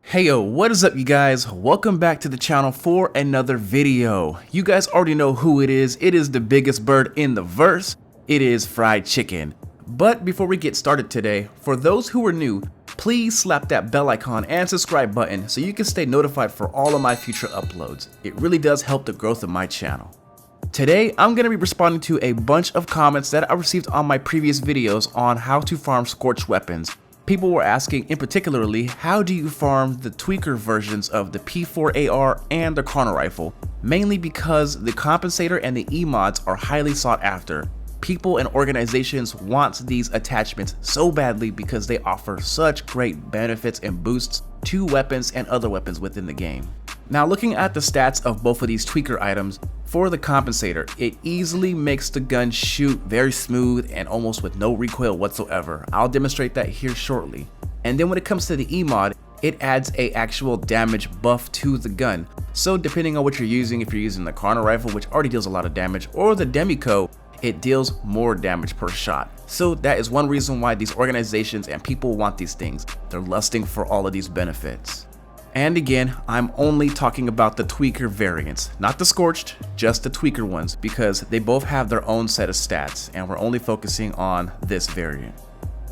Heyo, what is up you guys? Welcome back to the channel for another video. You guys already know who it is. It is the biggest bird in the verse. It is fried chicken. But before we get started today, for those who are new, please slap that bell icon and subscribe button so you can stay notified for all of my future uploads. It really does help the growth of my channel. Today, I'm going to be responding to a bunch of comments that I received on my previous videos on how to farm scorched weapons. People were asking in particularly, how do you farm the tweaker versions of the P4AR and the karna rifle? Mainly because the compensator and the E-mods are highly sought after. People and organizations want these attachments so badly because they offer such great benefits and boosts to weapons and other weapons within the game. Now looking at the stats of both of these tweaker items, for the compensator, it easily makes the gun shoot very smooth and almost with no recoil whatsoever. I'll demonstrate that here shortly. And then when it comes to the E-mod, it adds a actual damage buff to the gun. So depending on what you're using, if you're using the karna rifle, which already deals a lot of damage, or the Demico, it deals more damage per shot. So that is one reason why these organizations and people want these things. They're lusting for all of these benefits. And again, I'm only talking about the tweaker variants, not the scorched, just the tweaker ones, because they both have their own set of stats and we're only focusing on this variant.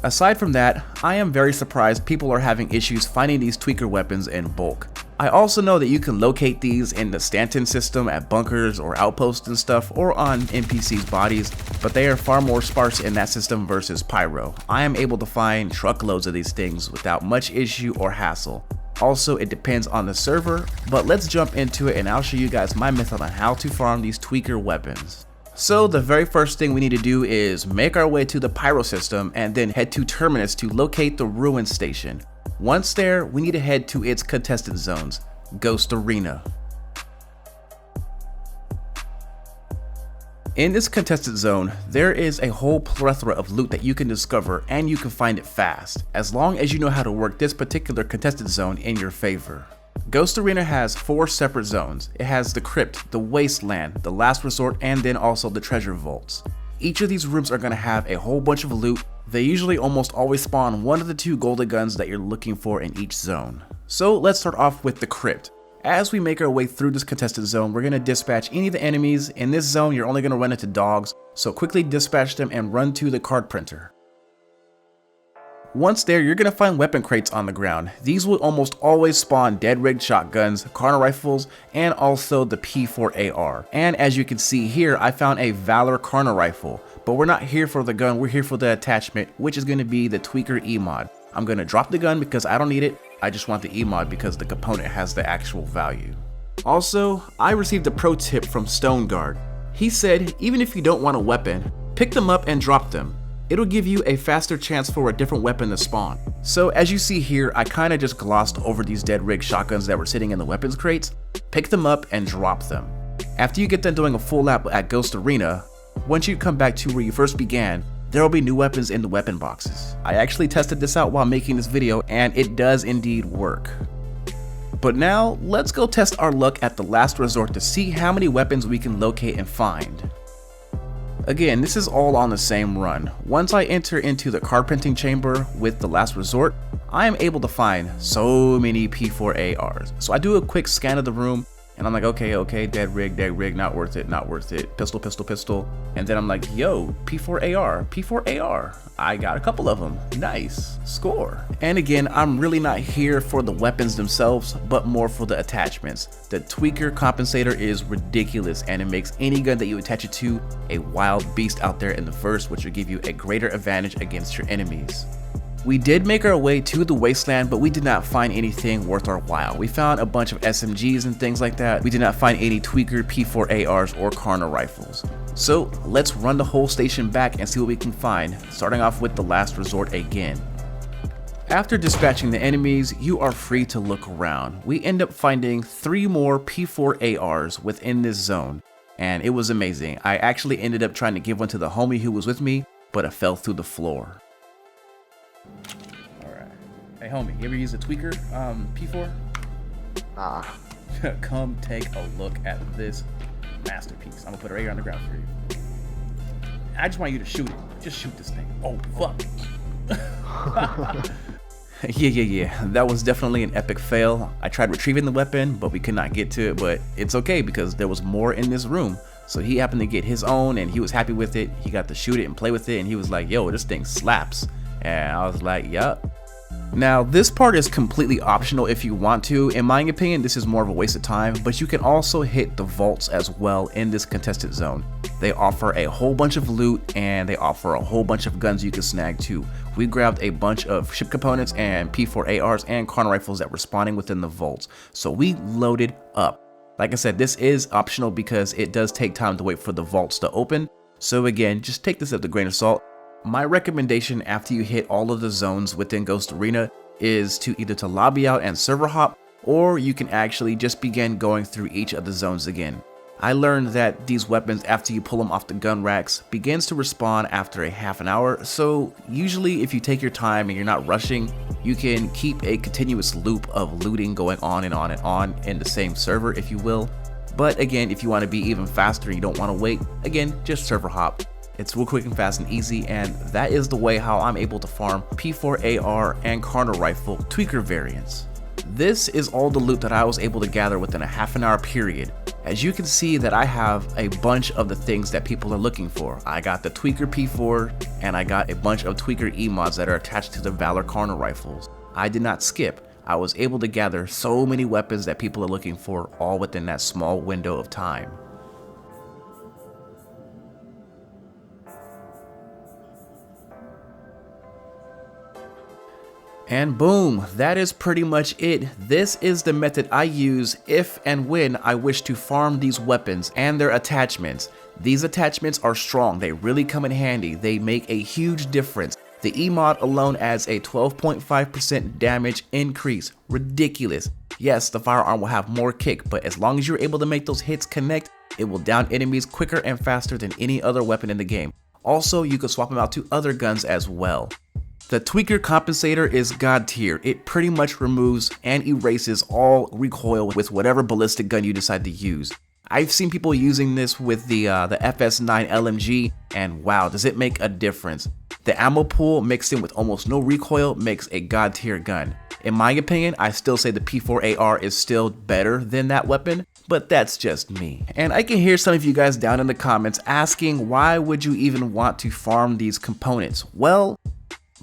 Aside from that, I am very surprised people are having issues finding these tweaker weapons in bulk. I also know that you can locate these in the Stanton system at bunkers or outposts and stuff, or on NPCs' bodies, but they are far more sparse in that system versus Pyro. I am able to find truckloads of these things without much issue or hassle. Also, it depends on the server, but let's jump into it and I'll show you guys my method on how to farm these tweaker weapons. So the very first thing we need to do is make our way to the Pyro system and then head to Terminus to locate the Ruin Station. Once there, we need to head to its contested zones, Ghost Arena. In this contested zone, there is a whole plethora of loot that you can discover and you can find it fast, as long as you know how to work this particular contested zone in your favor. Ghost Arena has 4 separate zones. It has the Crypt, the Wasteland, the Last Resort, and then also the Treasure Vaults. Each of these rooms are going to have a whole bunch of loot. They usually almost always spawn one of the 2 golden guns that you're looking for in each zone. So let's start off with the Crypt. As we make our way through this contested zone, we're going to dispatch any of the enemies. In this zone, you're only going to run into dogs, so quickly dispatch them and run to the card printer. Once there, you're going to find weapon crates on the ground. These will almost always spawn dead rigged shotguns, karna rifles, and also the P4AR. And as you can see here, I found a Valor karna rifle, but we're not here for the gun, we're here for the attachment, which is going to be the tweaker E-mod. I'm going to drop the gun because I don't need it. I just want the E-mod because the component has the actual value. Also, I received a pro tip from StoneGuard. He said, even if you don't want a weapon, pick them up and drop them. It'll give you a faster chance for a different weapon to spawn. So as you see here, I kinda just glossed over these dead rig shotguns that were sitting in the weapons crates, pick them up and drop them. After you get done doing a full lap at Ghost Arena, once you come back to where you first began, there will be new weapons in the weapon boxes. I actually tested this out while making this video and it does indeed work. But now, let's go test our luck at the Last Resort to see how many weapons we can locate and find. Again, this is all on the same run. Once I enter into the card printing chamber with the Last Resort, I am able to find so many P4ARs. So I do a quick scan of the room and I'm like, okay, dead rig, not worth it, pistol. And then I'm like, yo, P4AR. I got a couple of them, nice, score. And again, I'm really not here for the weapons themselves, but more for the attachments. The tweaker compensator is ridiculous and it makes any gun that you attach it to a wild beast out there in the verse, which will give you a greater advantage against your enemies. We did make our way to the Wasteland, but we did not find anything worth our while. We found a bunch of SMGs and things like that. We did not find any tweaker P4ARs or karna rifles. So let's run the whole station back and see what we can find, starting off with the Last Resort again. After dispatching the enemies, you are free to look around. We end up finding 3 more P4ARs within this zone, and it was amazing. I actually ended up trying to give one to the homie who was with me, but it fell through the floor. Alright. Hey homie, you ever use a tweaker P4? Nah. Come take a look at this masterpiece. I'm gonna put it right here on the ground for you. I just want you to shoot it. Just shoot this thing. Oh fuck. Yeah. That was definitely an epic fail. I tried retrieving the weapon, but we could not get to it, but it's okay because there was more in this room. So he happened to get his own and he was happy with it. He got to shoot it and play with it and he was like, yo, this thing slaps. And I was like, yup. Now, this part is completely optional if you want to. In my opinion, this is more of a waste of time, but you can also hit the vaults as well in this contested zone. They offer a whole bunch of loot and they offer a whole bunch of guns you can snag too. We grabbed a bunch of ship components and P4 ARs and karna rifles that were spawning within the vaults. So we loaded up. Like I said, this is optional because it does take time to wait for the vaults to open. So again, just take this with a grain of salt. My recommendation after you hit all of the zones within Ghost Arena is to either to lobby out and server hop, or you can actually just begin going through each of the zones again. I learned that these weapons, after you pull them off the gun racks, begins to respawn after a half an hour, so usually if you take your time and you're not rushing, you can keep a continuous loop of looting going on and on and on in the same server, if you will. But again, if you want to be even faster and you don't want to wait, again, just server hop. It's real quick and fast and easy, and that is the way how I'm able to farm P4 AR and karna rifle tweaker variants. This is all the loot that I was able to gather within a half an hour period. As you can see that I have a bunch of the things that people are looking for. I got the tweaker P4 and I got a bunch of tweaker emods that are attached to the Valor karna rifles. I did not skip. I was able to gather so many weapons that people are looking for all within that small window of time. And boom, that is pretty much it. This is the method I use if and when I wish to farm these weapons and their attachments. These attachments are strong, they really come in handy, they make a huge difference. The emote alone adds a 12.5% damage increase, ridiculous. Yes, the firearm will have more kick, but as long as you're able to make those hits connect, it will down enemies quicker and faster than any other weapon in the game. Also, you can swap them out to other guns as well. The tweaker compensator is god tier. It pretty much removes and erases all recoil with whatever ballistic gun you decide to use. I've seen people using this with the FS9 LMG, and wow, does it make a difference. The ammo pool mixed in with almost no recoil makes a god tier gun. In my opinion, I still say the P4 AR is still better than that weapon, but that's just me. And I can hear some of you guys down in the comments asking, why would you even want to farm these components? Well,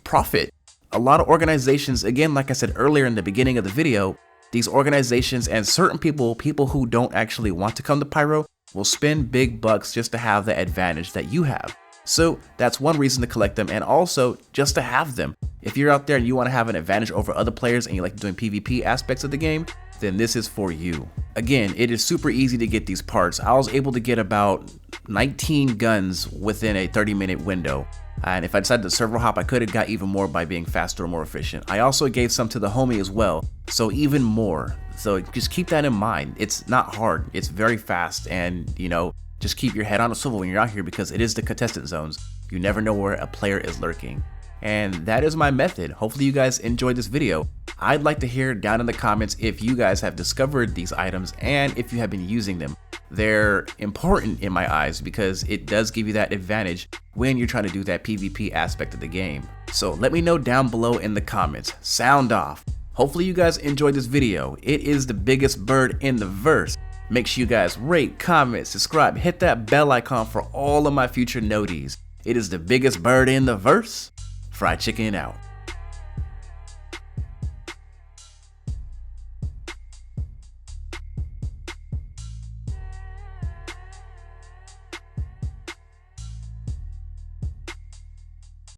profit. A lot of organizations, again, like I said earlier in the beginning of the video, these organizations and certain people who don't actually want to come to Pyro will spend big bucks just to have the advantage that you have. So that's one reason to collect them, and also just to have them. If you're out there and you want to have an advantage over other players and you like doing PvP aspects of the game, then this is for you. Again, it is super easy to get these parts. I was able to get about 19 guns within a 30-minute window. And if I decided to server hop, I could have got even more by being faster or more efficient. I also gave some to the homie as well, so even more. So just keep that in mind. It's not hard, it's very fast, and you know, just keep your head on a swivel when you're out here because it is the contestant zones. You never know where a player is lurking. And that is my method. Hopefully you guys enjoyed this video. I'd like to hear down in the comments if you guys have discovered these items and if you have been using them. They're important in my eyes because it does give you that advantage when you're trying to do that PvP aspect of the game. So let me know down below in the comments. Sound off. Hopefully you guys enjoyed this video. It is the biggest bird in the verse. Make sure you guys rate, comment, subscribe, hit that bell icon for all of my future noties. It is the biggest bird in the verse. Fried chicken out.